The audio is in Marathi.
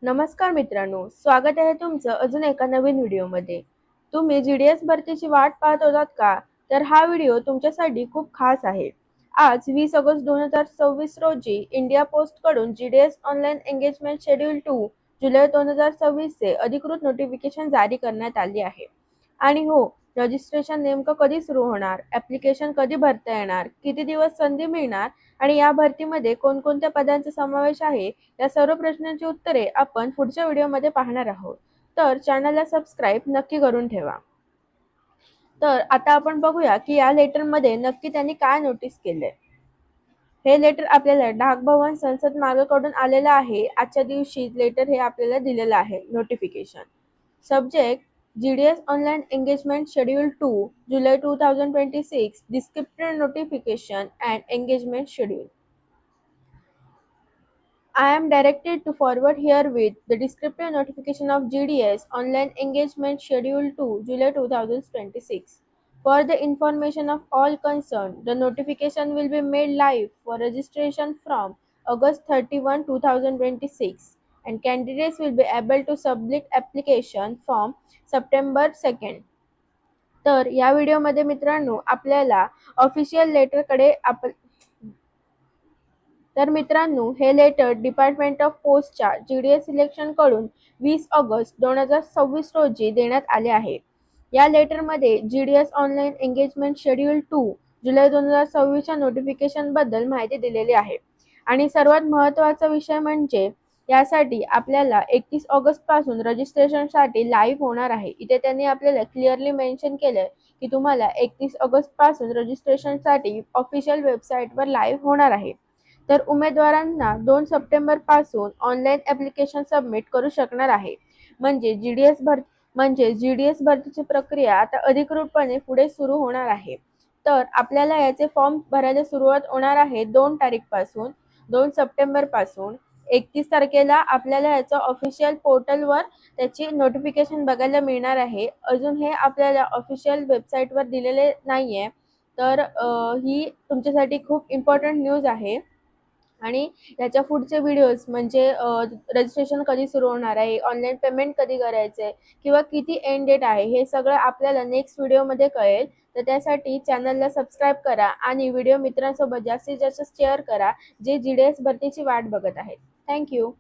नमस्कार मित्रांनो, स्वागत आहे तुमचं अजून एका नवीन व्हिडिओमध्ये. तुम्ही जी-डी-एस भरतीची वाट पाहत होतात का? तर हा व्हिडिओ तुमच्यासाठी खूप खास आहे. आज 20 ऑगस्ट 2026 रोजी इंडिया पोस्टकडून जी-डी-एस ऑनलाईन एंगेजमेंट शेड्यूल 2 जुलै 2026 चे अधिकृत नोटिफिकेशन जारी करण्यात आले आहे. आणि हो, रजिस्ट्रेशन नेमकं कधी सुरू होणार, ॲप्लिकेशन कधी भरता येणार, किती दिवस संधी मिळणार आणि या भरतीमध्ये कोणकोणत्या पदांचा समावेश आहे, या सर्व प्रश्नांची उत्तरे आपण पुढच्या व्हिडिओमध्ये पाहणार आहोत. तर चॅनलला सबस्क्राईब नक्की करून ठेवा. तर आता आपण बघूया की या लेटरमध्ये नक्की त्यांनी काय नोटीस केलंय. हे लेटर आपल्याला डाक भवन संसद मार्गाकडून आलेलं आहे. आजच्या दिवशी लेटर हे आपल्याला दिलेलं आहे notification. Subject GDS online engagement schedule 2 जुलै 2026 descriptive notification and engagement schedule. I am directed to forward herewith the descriptive notification of GDS Online Engagement Schedule 2 July 2026. For the information of all concerned, the notification will be made live for registration from August 31, 2026 and candidates will be able to submit application from September 2nd. तर या व्हिडिओमध्ये मित्रांनो आपल्याला ऑफिशियल लेटरकडे हे लेटर डिपार्टमेंट ऑफ पोस्टच्या जी-डी-एस सिलेक्शनकडून 20 ऑगस्ट 2026 रोजी देण्यात आले आहे. या लेटरमध्ये जी-डी-एस ऑनलाईन एंगेजमेंट शेड्यूल 2 जुलै 2026च्या नोटिफिकेशनबद्दल माहिती दिलेली आहे. आणि सर्वात महत्त्वाचा विषय म्हणजे यासाठी आपल्याला 31 ऑगस्ट पासून रजिस्ट्रेशनसाठी लाईव्ह होणार आहे. इथे त्यांनी आपल्याला क्लिअरली मेन्शन केलंय की तुम्हाला 31 ऑगस्ट पासून रजिस्ट्रेशनसाठी ऑफिशियल वेबसाईटवर लाईव्ह होणार आहे. तर उमेदवारांना 2 सप्टेंबर पासून ऑनलाईन ॲप्लिकेशन सबमिट करू शकणार आहे. म्हणजे जी-डी-एस भरतीची प्रक्रिया आता अधिकृतपणे पुढे सुरू होणार आहे. तर आपल्याला याचे फॉर्म भरायला सुरुवात होणार आहे 2 तारीखपासून 2 सप्टेंबरपासून. 31 तारखेला आपल्याला याचं ऑफिशियल पोर्टलवर त्याची नोटिफिकेशन बघायला मिळणार आहे. अजून हे आपल्याला ऑफिशियल वेबसाईटवर दिलेले नाहीये. तर ही तुमच्यासाठी खूप इम्पॉर्टंट न्यूज आहे. आणि याच्या पुढचे व्हिडिओज म्हणजे रजिस्ट्रेशन कधी सुरू होणार आहे, ऑनलाईन पेमेंट कधी करायचं आहे किंवा किती एंड डेट आहे, हे सगळं आपल्याला नेक्स्ट व्हिडिओमध्ये कळेल. तर त्यासाठी चॅनलला सबस्क्राईब करा आणि व्हिडिओ मित्रांसोबत जास्तीत जास्त शेअर करा जे जी-डी-एस भरतीची वाट बघत आहेत. Thank you.